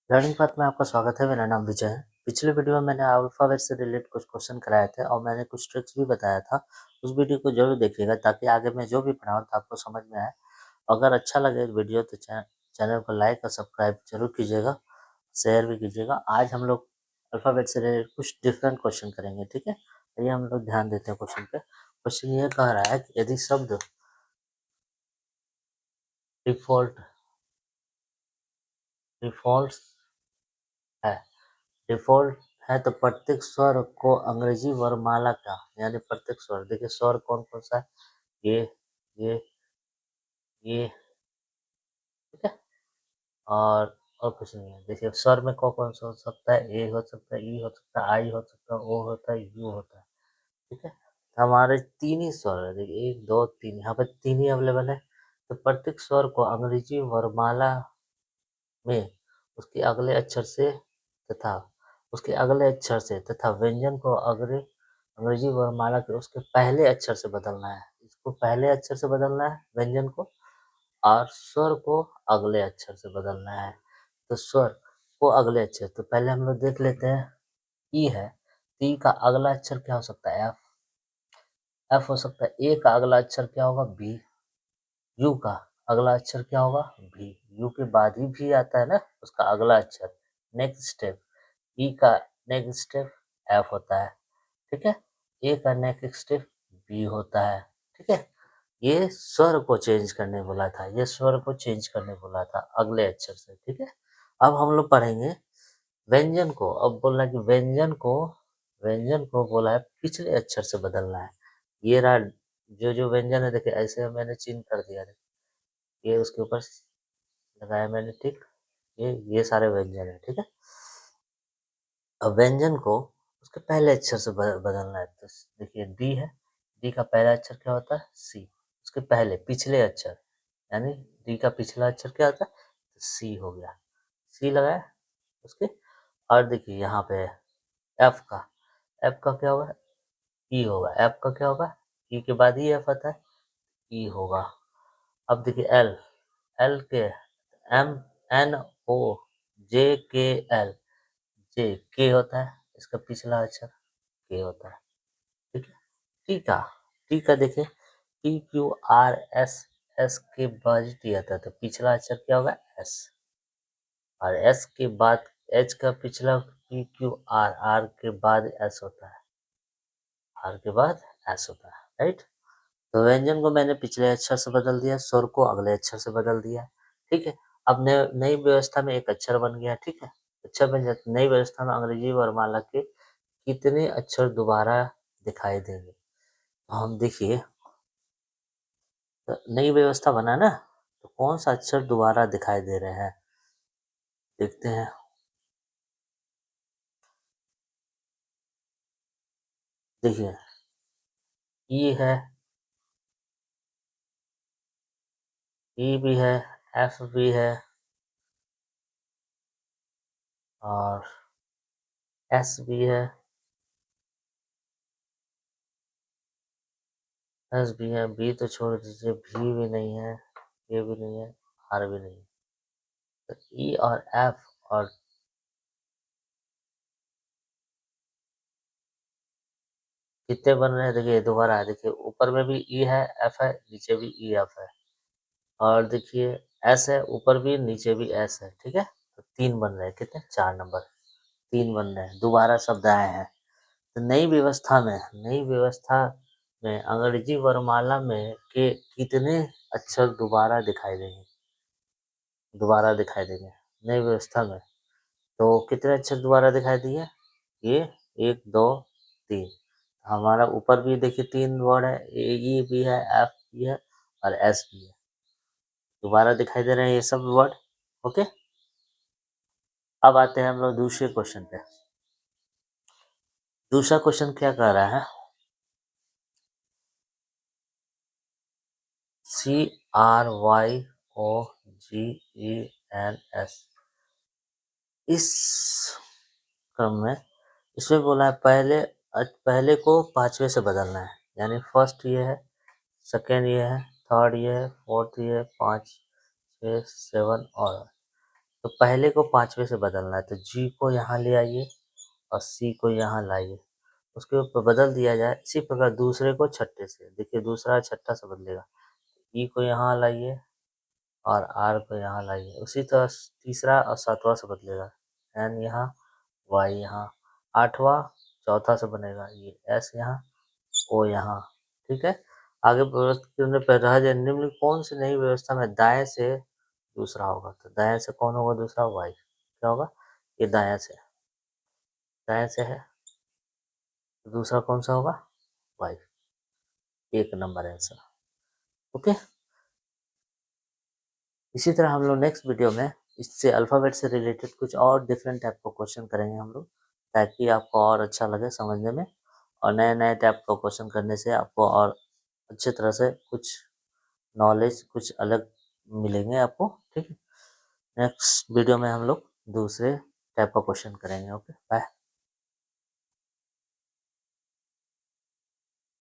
Learning path में आपका स्वागत है। मेरा नाम विजय है। पिछले वीडियो में मैंने अल्फ़ाबेट से रिलेटेड कुछ क्वेश्चन कराए थे और मैंने कुछ ट्रिक्स भी बताया था। उस वीडियो को जरूर देखिएगा ताकि आगे मैं जो भी पढ़ाऊँ तो आपको समझ में आए। अगर अच्छा लगे वीडियो तो चैनल को लाइक और सब्सक्राइब जरूर कीजिएगा, शेयर भी कीजिएगा। आज हम लोग अल्फ़ाबेट से रिलेटेड कुछ डिफरेंट क्वेश्चन करेंगे, ठीक है। आइए हम लोग ध्यान देते हैं क्वेश्चन पे। क्वेश्चन ये कह रहा है कि यदि शब्द डिफॉल्ट डिफॉल्ट है डिफ़ॉल्ट है तो प्रत्येक स्वर को अंग्रेजी वर्णमाला का, यानी प्रत्येक स्वर, देखिए स्वर कौन कौन सा है, ये ये ये, ठीक है। और कुछ नहीं है। देखिए स्वर में कौन कौन सा हो सकता है, ए हो सकता है, ई हो सकता है, आई हो सकता है, ओ होता है, यू होता है, ठीक है। तो हमारे तीन ही स्वर है, देखिए एक दो तीन, यहाँ पे तीन ही अवेलेबल है। तो प्रत्येक स्वर को अंग्रेजी वर्णमाला में उसके अगले अक्षर से तथा व्यंजन को अंग्रेजी वर्णमाला के उसके पहले अक्षर से बदलना है। इसको पहले अक्षर से बदलना है व्यंजन को, और स्वर को अगले अक्षर से बदलना है। तो स्वर को अगले अक्षर, तो पहले हम लोग देख लेते हैं। ई है, ई का अगला अक्षर क्या हो सकता है, एफ। एफ हो सकता है। ए का अगला अक्षर क्या होगा, बी। यू का अगला अक्षर क्या होगा, भी। यू के बाद ही भी आता है ना, उसका अगला अक्षर। नेक्स्ट स्टेप ई का नेक्स्ट स्टेप एफ होता है, ठीक है। ए का नेक्स्ट स्टेप बी होता है, ठीक है। ये स्वर को चेंज करने बोला था, ये स्वर को चेंज करने बोला था अगले अक्षर से, ठीक है। अब हम लोग पढ़ेंगे व्यंजन को। अब बोला कि व्यंजन को बोला है पिछले अक्षर से बदलना है। ये रहा जो जो व्यंजन है, देखिए ऐसे मैंने चिन्ह कर दिया, ये उसके ऊपर लगाया मैंने, ठीक। ये सारे व्यंजन है, ठीक है। अब व्यंजन को उसके पहले अक्षर से बदलना है। तो देखिए डी है, डी का पहला अक्षर क्या होता है, सी। उसके पहले पिछले अक्षर, यानी डी का पिछला अक्षर क्या होता है, तो सी हो गया। सी लगाया उसके। और देखिए यहाँ पे एफ का क्या होगा, ई होगा। एफ का क्या होगा, ई के बाद ही एफ आता है, ई होगा। अब देखिए एल, एल के एम एन ओ जे के एल, जे के होता है, इसका पिछला अक्षर के होता है, ठीक है। टी का देखिए T Q R S, S के बाद टी आता है, तो पिछला अक्षर क्या होगा, एस। और एस के बाद एच का पिछला पी क्यू आर, आर के बाद एस होता है, आर के बाद एस होता है, राइट। तो व्यंजन को मैंने पिछले अक्षर से बदल दिया, स्वर को अगले अक्षर से बदल दिया, ठीक है। अब नई व्यवस्था में एक अक्षर बन गया, ठीक है। अक्षर बन जाता, नई व्यवस्था में अंग्रेजी वर्णमाला के कितने अक्षर दोबारा दिखाई देंगे। तो हम देखिए, तो नई व्यवस्था बना ना, तो कौन सा अक्षर दोबारा दिखाई दे रहे हैं, देखते हैं। देखिए ई है, ई भी है, एफ भी है, और एस भी है, एस भी है, बी तो छोड़ दीजिए, भी नहीं है, ये भी नहीं है, आर भी नहीं है। तो ई और एफ और कितने बन रहे हैं, देखिए दोबारा है। देखिए ऊपर में भी ई है, एफ है, नीचे भी ई एफ है, और देखिए एस है, ऊपर भी नीचे भी एस है, ठीक है। तो तीन बन रहे हैं, कितने, चार नंबर, तीन बन रहे हैं, दोबारा शब्द आए हैं। तो नई व्यवस्था में अंग्रेजी वर्णमाला में के कितने अक्षर दोबारा दिखाई देंगे नई व्यवस्था में। तो कितने अक्षर दोबारा दिखाई दिए, ये एक दो तीन। हमारा ऊपर भी देखिए तीन वर्ड है, ई भी है, एफ भी है, और एस भी है, दोबारा दिखाई दे रहे हैं ये सब वर्ड, ओके। अब आते हैं हम लोग दूसरे क्वेश्चन पे। दूसरा क्वेश्चन क्या कह रहा है, CRYOGENS, इस क्रम में इसमें बोला है पहले को पांचवे से बदलना है, यानी फर्स्ट ये है, सेकेंड ये है, थर्ड ये है, फोर्थ ये है, 5 6 7 और तो पहले को 5वें से बदलना है, तो जी को यहाँ ले आइए और सी को यहाँ लाइए, उसके ऊपर बदल दिया जाए। इसी प्रकार दूसरे को छठे से, देखिए दूसरा छठा से बदलेगा, ई को यहाँ लाइए और आर को यहाँ लाइए। उसी तरह तीसरा और सातवां से बदलेगा, एन यहाँ, वाई यहाँ, आठवां चौथा से बनेगा, ये एस यहाँ, ओ यहाँ। ठीक है, आगे व्यवस्था पर रह जाए, निम्न कौन सी नई व्यवस्था में दाएं से दूसरा होगा, तो दाएं से कौन होगा दूसरा, वाई। क्या होगा, ये दाएं से, दाएं से है, तो दूसरा कौन सा होगा, वाई। 1 number answer. ओके, इसी तरह हम लोग नेक्स्ट वीडियो में इससे अल्फ़ाबेट से रिलेटेड कुछ और डिफरेंट टाइप का क्वेश्चन करेंगे हम लोग, ताकि आपको और अच्छा लगे समझने में, और नए नए टाइप का क्वेश्चन करने से आपको और अच्छे तरह से कुछ नॉलेज कुछ अलग मिलेंगे आपको। ठीक है, नेक्स्ट वीडियो में हम लोग दूसरे टाइप का क्वेश्चन करेंगे। Okay, bye.